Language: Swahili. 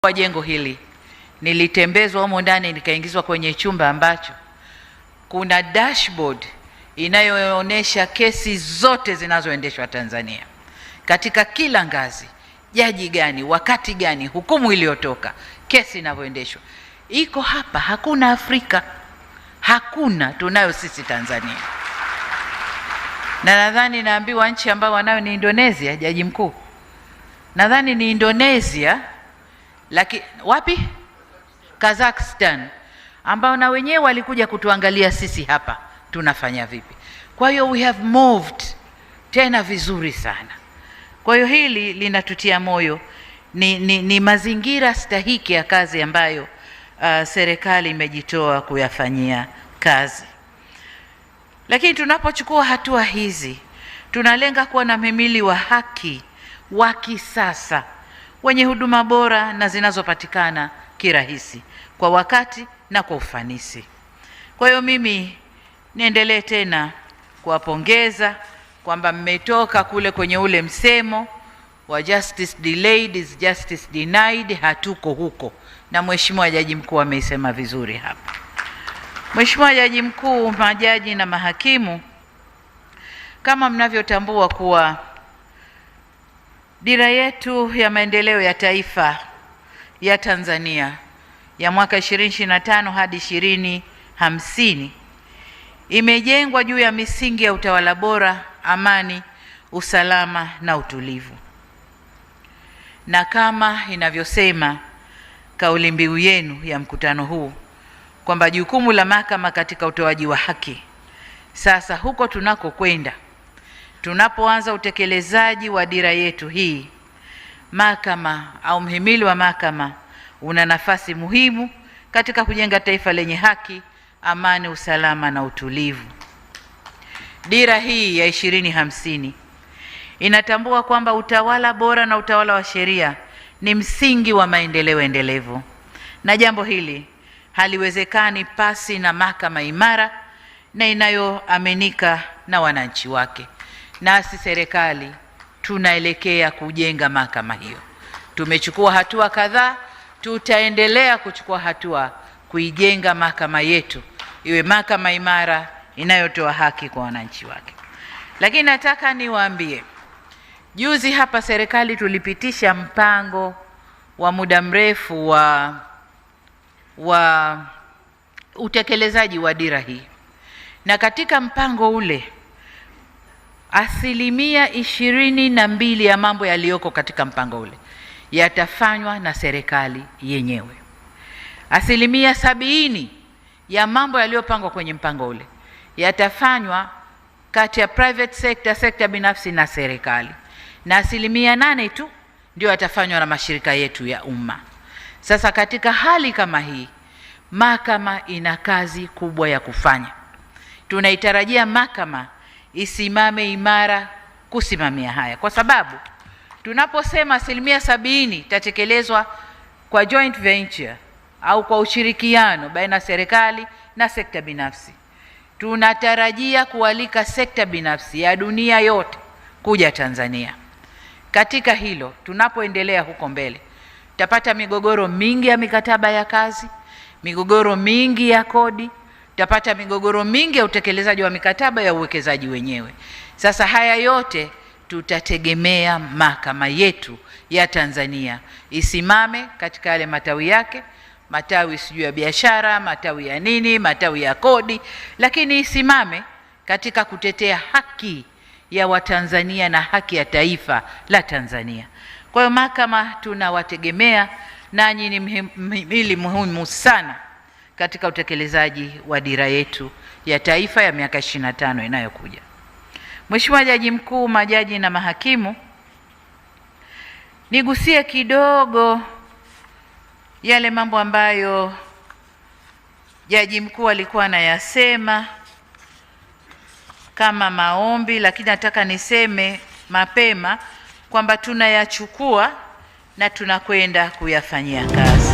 wa jengo hili nilitembezwa humo ndani, nikaingizwa kwenye chumba ambacho kuna dashboard inayoonyesha kesi zote zinazoendeshwa Tanzania katika kila ngazi, jaji gani, wakati gani, hukumu iliyotoka, kesi inavyoendeshwa. Iko hapa, hakuna Afrika, hakuna, tunayo sisi Tanzania. Na nadhani naambiwa nchi ambayo wanayo ni Indonesia, jaji mkuu. Nadhani ni Indonesia, lakini wapi? Kazakhstan, ambao na wenyewe walikuja kutuangalia sisi hapa tunafanya vipi. Kwa hiyo we have moved tena vizuri sana. Kwa hiyo hili linatutia moyo, ni mazingira stahiki ya kazi ambayo serikali imejitoa kuyafanyia kazi. Lakini tunapochukua hatua hizi, tunalenga kuwa na mhimili wa haki wa kisasa wenye huduma bora na zinazopatikana kirahisi, kwa wakati na kwa ufanisi. Kwa hiyo mimi niendelee tena kuwapongeza kwamba mmetoka kule kwenye ule msemo wa justice delayed is justice denied. Hatuko huko, na Mheshimiwa Jaji Mkuu ameisema vizuri hapa. Mheshimiwa Jaji Mkuu, majaji na mahakimu, kama mnavyotambua kuwa dira yetu ya maendeleo ya taifa ya Tanzania ya mwaka 2025 hadi 2050 imejengwa juu ya misingi ya utawala bora, amani, usalama na utulivu. Na kama inavyosema kauli mbiu yenu ya mkutano huu kwamba jukumu la mahakama katika utoaji wa haki. Sasa huko tunakokwenda, tunapoanza utekelezaji wa dira yetu hii, mahakama au mhimili wa mahakama una nafasi muhimu katika kujenga taifa lenye haki, amani, usalama na utulivu. Dira hii ya 2050 inatambua kwamba utawala bora na utawala wa sheria ni msingi wa maendeleo endelevu, na jambo hili haliwezekani pasi na mahakama imara na inayoaminika na wananchi wake. Nasi serikali tunaelekea kujenga mahakama hiyo. Tumechukua hatua kadhaa, tutaendelea kuchukua hatua kuijenga mahakama yetu iwe mahakama imara inayotoa haki kwa wananchi wake. Lakini nataka niwaambie, juzi hapa serikali tulipitisha mpango wa muda mrefu wa utekelezaji wa dira hii, na katika mpango ule 22% ya mambo yaliyoko katika mpango ule yatafanywa na serikali yenyewe. 70% ya mambo yaliyopangwa kwenye mpango ule yatafanywa kati ya private sector, sekta binafsi na serikali, na 8% tu ndio yatafanywa na mashirika yetu ya umma. Sasa katika hali kama hii, mahakama ina kazi kubwa ya kufanya. Tunaitarajia mahakama isimame imara kusimamia haya, kwa sababu tunaposema 70% itatekelezwa kwa joint venture au kwa ushirikiano baina ya serikali na sekta binafsi, tunatarajia kualika sekta binafsi ya dunia yote kuja Tanzania. Katika hilo, tunapoendelea huko mbele, tutapata migogoro mingi ya mikataba ya kazi, migogoro mingi ya kodi, tutapata migogoro mingi ya utekelezaji wa mikataba ya uwekezaji wenyewe. Sasa haya yote tutategemea mahakama yetu ya Tanzania isimame katika yale matawi yake, matawi sijui ya biashara, matawi ya nini, matawi ya kodi, lakini isimame katika kutetea haki ya Watanzania na haki ya taifa la Tanzania. Kwa hiyo mahakama tunawategemea, nanyi ni mhimili muhimu sana katika utekelezaji wa dira yetu ya taifa ya miaka 25 inayokuja. Mheshimiwa Jaji Mkuu, majaji na mahakimu, nigusie kidogo yale mambo ambayo Jaji Mkuu alikuwa anayasema kama maombi, lakini nataka niseme mapema kwamba tunayachukua na tunakwenda kuyafanyia kazi.